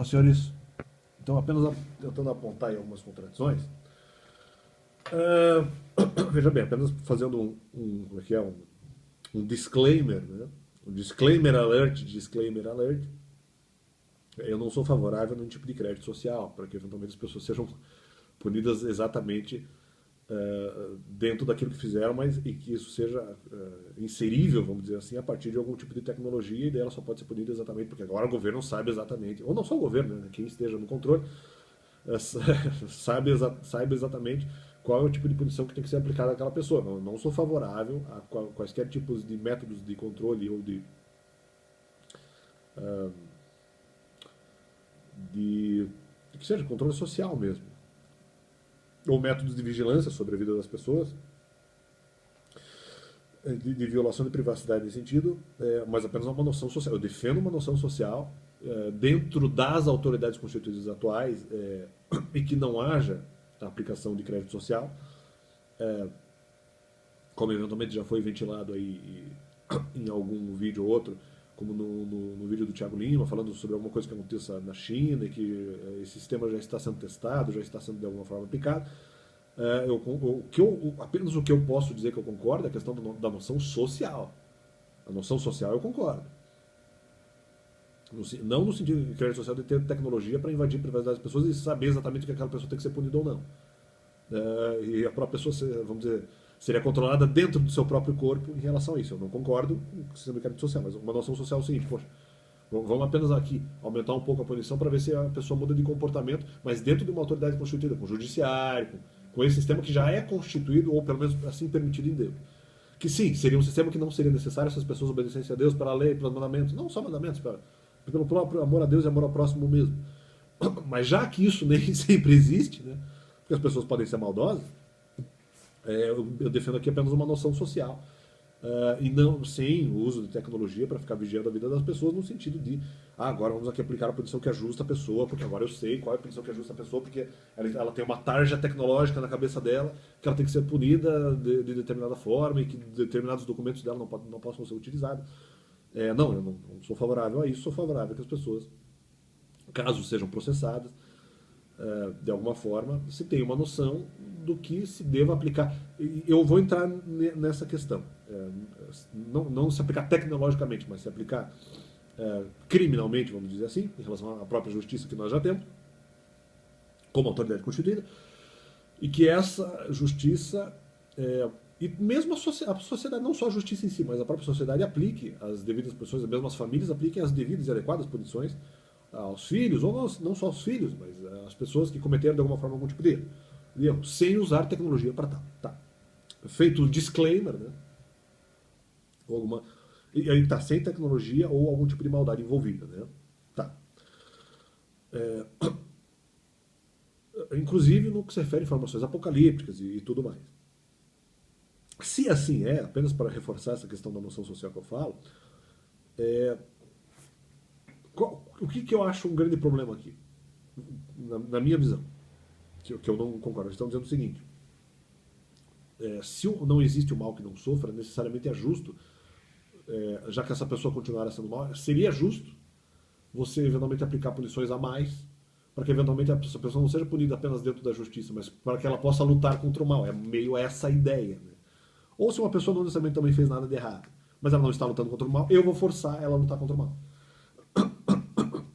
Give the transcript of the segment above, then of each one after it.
Ó, senhores, então apenas tentando apontar aí algumas contradições. Veja bem, apenas fazendo como é que é, um disclaimer, né? Um disclaimer alert, disclaimer alert. Eu não sou favorável a nenhum tipo de crédito social, para que eventualmente as pessoas sejam punidas exatamente dentro daquilo que fizeram, mas e que isso seja inserível, vamos dizer assim, a partir de algum tipo de tecnologia, e daí ela só pode ser punida exatamente porque agora o governo sabe exatamente, ou não só o governo, né, quem esteja no controle, saiba exatamente qual é o tipo de punição que tem que ser aplicada àquela pessoa. Não sou favorável a quaisquer tipos de métodos de controle ou de que seja controle social mesmo, ou métodos de vigilância sobre a vida das pessoas, de violação de privacidade nesse sentido, mas apenas uma noção social. Eu defendo uma noção social dentro das autoridades constituídas atuais e que não haja a aplicação de crédito social, como eventualmente já foi ventilado aí em algum vídeo ou outro, como no vídeo do Thiago Lima, falando sobre alguma coisa que aconteça na China, e que esse sistema já está sendo testado, já está sendo de alguma forma aplicado. Apenas o que eu posso dizer que eu concordo é a questão da noção social. A noção social eu concordo. Não no sentido de crédito social de ter tecnologia para invadir a privacidade das pessoas e saber exatamente o que aquela pessoa tem que ser punida ou não. E a própria pessoa, vamos dizer, seria controlada dentro do seu próprio corpo em relação a isso. Eu não concordo com o sistema de crédito social, mas uma noção social é o seguinte: poxa, vamos apenas aqui aumentar um pouco a punição para ver se a pessoa muda de comportamento, mas dentro de uma autoridade constituída, com o judiciário, com esse sistema que já é constituído, ou pelo menos assim permitido em Deus. Que sim, seria um sistema que não seria necessário se as pessoas obedecessem a Deus pela lei, pelos mandamentos, não só mandamentos, pelo próprio amor a Deus e amor ao próximo mesmo. Mas já que isso nem sempre existe, né, porque as pessoas podem ser maldosas, eu defendo aqui apenas uma noção social. E não sem o uso de tecnologia para ficar vigiando a vida das pessoas, no sentido de agora vamos aqui aplicar a punição que ajusta a pessoa, porque agora eu sei qual é a punição que ajusta a pessoa, porque ela tem uma tarja tecnológica na cabeça dela, que ela tem que ser punida de determinada forma e que determinados documentos dela não possam ser utilizados. Não, eu não sou favorável a isso, sou favorável a que as pessoas, caso sejam processadas, de alguma forma, se tenha uma noção do que se deva aplicar. Eu vou entrar nessa questão. Não se aplicar tecnologicamente, mas se aplicar criminalmente, vamos dizer assim, em relação à própria justiça que nós já temos, como autoridade constituída, e que essa justiça, e mesmo a sociedade, não só a justiça em si, mas a própria sociedade aplique as devidas punições, mesmo as famílias apliquem as devidas e adequadas punições aos filhos, ou não só aos filhos, mas às pessoas que cometeram de alguma forma algum tipo de erro, sem usar tecnologia para tal. Tá. Feito o disclaimer, né? E aí tá, sem tecnologia ou algum tipo de maldade envolvida, né? Tá. Inclusive no que se refere a informações apocalípticas e tudo mais. Se assim apenas para reforçar essa questão da noção social que eu falo, o que eu acho um grande problema aqui? Na minha visão, que eu não concordo. Estão dizendo o seguinte: se não existe o mal que não sofra, necessariamente é justo, já que essa pessoa continuar sendo mal, seria justo você eventualmente aplicar punições a mais, para que eventualmente essa pessoa não seja punida apenas dentro da justiça, mas para que ela possa lutar contra o mal. É meio essa a ideia. Né? Ou se uma pessoa não necessariamente também fez nada de errado, mas ela não está lutando contra o mal, eu vou forçar ela a lutar contra o mal.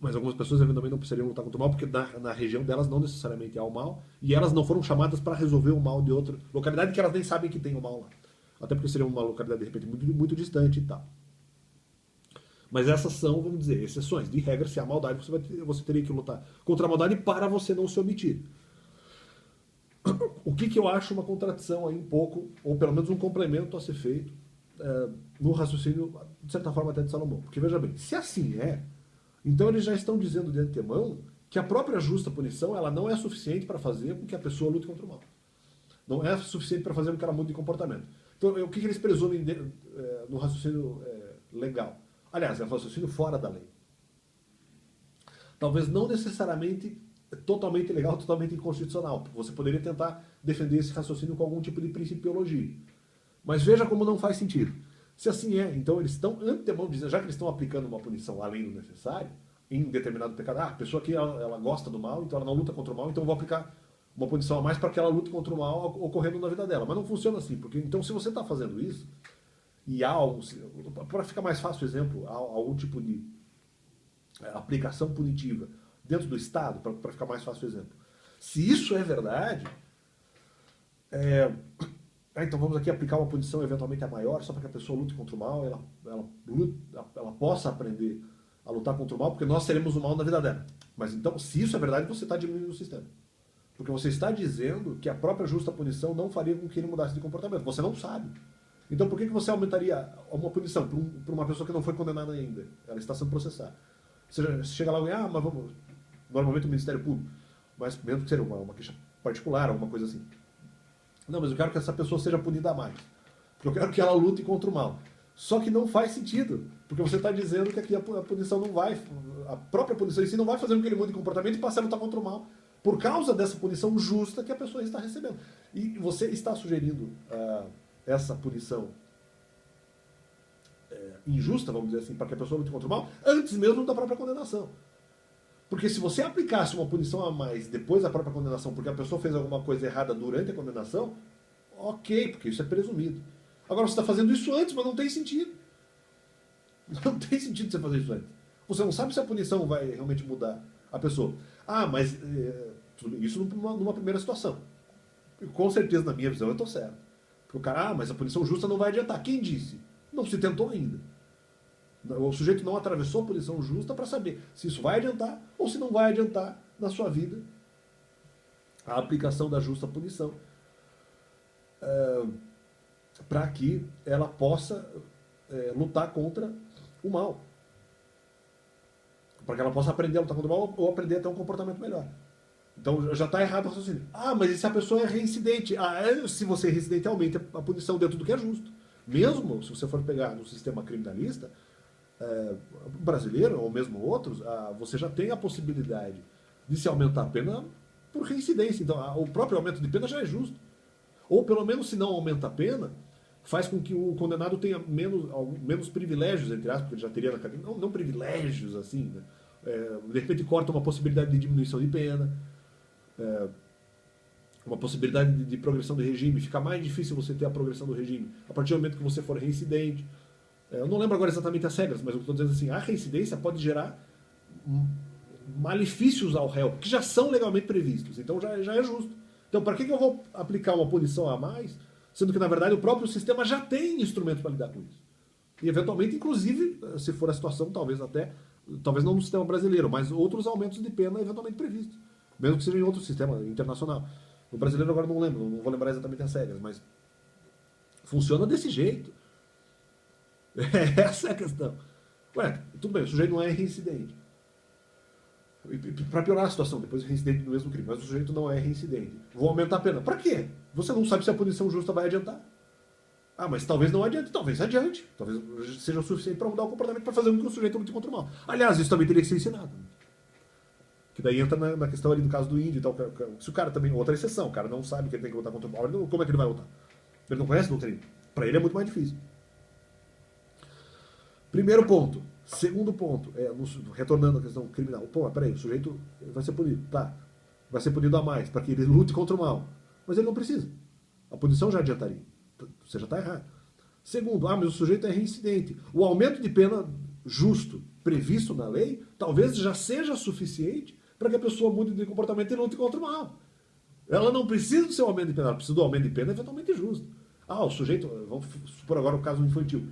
Mas algumas pessoas eventualmente não precisariam lutar contra o mal, porque na região delas não necessariamente há o mal, e elas não foram chamadas para resolver o mal de outra localidade que elas nem sabem que tem o mal lá. Até porque seria uma localidade, de repente, muito, muito distante e tal. Mas essas são, vamos dizer, exceções. De regra, se há maldade, você teria que lutar contra a maldade para você não se omitir. O que eu acho uma contradição aí um pouco, ou pelo menos um complemento a ser feito no raciocínio, de certa forma, até de Salomão. Porque, veja bem, se assim então eles já estão dizendo de antemão que a própria justa punição ela não é suficiente para fazer com que a pessoa lute contra o mal. Não é suficiente para fazer com que ela mude de comportamento. Então, o que eles presumem no raciocínio legal? Aliás, é um raciocínio fora da lei. Talvez não necessariamente totalmente legal, totalmente inconstitucional. Você poderia tentar defender esse raciocínio com algum tipo de principiologia. Mas veja como não faz sentido. Se assim então eles estão antemão dizendo, já que eles estão aplicando uma punição além do necessário, em determinado pecado. Ah, a pessoa aqui ela gosta do mal, então ela não luta contra o mal, então eu vou aplicar uma punição a mais para que ela lute contra o mal ocorrendo na vida dela. Mas não funciona assim, porque então se você está fazendo isso, e há, para ficar mais fácil o exemplo, há algum tipo de aplicação punitiva dentro do Estado, para ficar mais fácil o exemplo. Se isso é verdade, então vamos aqui aplicar uma punição eventualmente a maior, só para que a pessoa lute contra o mal, ela possa aprender a lutar contra o mal, porque nós teremos o mal na vida dela. Mas então, se isso é verdade, você está diminuindo o sistema. Porque você está dizendo que a própria justa punição não faria com que ele mudasse de comportamento. Você não sabe. Então por que você aumentaria uma punição para uma pessoa que não foi condenada ainda? Ela está sendo processada. Você chega lá e mas vamos... Normalmente o Ministério Público, mas mesmo que seja uma queixa particular, alguma coisa assim. Não, mas eu quero que essa pessoa seja punida a mais. Porque eu quero que ela lute contra o mal. Só que não faz sentido. Porque você está dizendo que aqui a punição não vai... A própria punição em si não vai fazer com que ele mude de comportamento e passe a lutar contra o mal. Por causa dessa punição justa que a pessoa está recebendo. E você está sugerindo essa punição injusta, vamos dizer assim, para que a pessoa lute contra o mal, antes mesmo da própria condenação. Porque se você aplicasse uma punição a mais depois da própria condenação, porque a pessoa fez alguma coisa errada durante a condenação, ok, porque isso é presumido. Agora você está fazendo isso antes, mas não tem sentido. Não tem sentido você fazer isso antes. Você não sabe se a punição vai realmente mudar a pessoa. Ah, mas isso numa primeira situação. Com certeza, na minha visão, eu estou certo. Porque o cara, mas a punição justa não vai adiantar. Quem disse? Não se tentou ainda. O sujeito não atravessou a punição justa para saber se isso vai adiantar ou se não vai adiantar na sua vida a aplicação da justa punição. Para que ela possa lutar contra o mal. Para que ela possa aprender a lutar contra o mal ou aprender a ter um comportamento melhor. Então já está errado o raciocínio. Ah, mas e se a pessoa é reincidente? Se você é reincidente, aumenta a punição dentro do que é justo. Mesmo se você for pegar no sistema criminalista brasileiro, ou mesmo outros, você já tem a possibilidade de se aumentar a pena por reincidência. Então o próprio aumento de pena já é justo. Ou pelo menos, se não aumenta a pena, faz com que o condenado tenha menos privilégios, entre aspas, porque ele já teria na cadeia. Não privilégios assim, né? De repente corta uma possibilidade de diminuição de pena, uma possibilidade de progressão do regime. Fica mais difícil você ter a progressão do regime a partir do momento que você for reincidente. Eu não lembro agora exatamente as regras, mas eu estou dizendo assim, a reincidência pode gerar malefícios ao réu, que já são legalmente previstos, então já é justo. Então para que eu vou aplicar uma punição a mais, sendo que na verdade o próprio sistema já tem instrumentos para lidar com isso? E eventualmente, inclusive, se for a situação, talvez não no sistema brasileiro, mas outros aumentos de pena eventualmente previstos, mesmo que seja em outro sistema internacional. No brasileiro agora não lembro, não vou lembrar exatamente as regras, mas funciona desse jeito. Essa é a questão. Ué, tudo bem, o sujeito não é reincidente. Para piorar a situação, depois é reincidente do mesmo crime, mas o sujeito não é reincidente. Vou aumentar a pena. Para quê? Você não sabe se a punição justa vai adiantar. Ah, mas talvez não adiante. Talvez adiante. Talvez seja o suficiente para mudar o comportamento, para fazer com que o sujeito lute contra o mal. Aliás, isso também teria que ser ensinado. Que daí entra na questão ali do caso do índio e tal. Se o cara também... Outra exceção. O cara não sabe que ele tem que lutar contra o mal. Como é que ele vai lutar? Ele não conhece a doutrina. Para ele é muito mais difícil. Primeiro ponto. Segundo ponto. Retornando à questão criminal. Pô, peraí. O sujeito vai ser punido. Tá. Vai ser punido a mais para que ele lute contra o mal. Mas ele não precisa. A punição já adiantaria. Você já está errado. Segundo, mas o sujeito é reincidente. O aumento de pena justo previsto na lei talvez já seja suficiente para que a pessoa mude de comportamento e lute contra o mal. Ela não precisa do seu aumento de pena, ela precisa do aumento de pena eventualmente justo. O sujeito, vamos supor agora o caso infantil.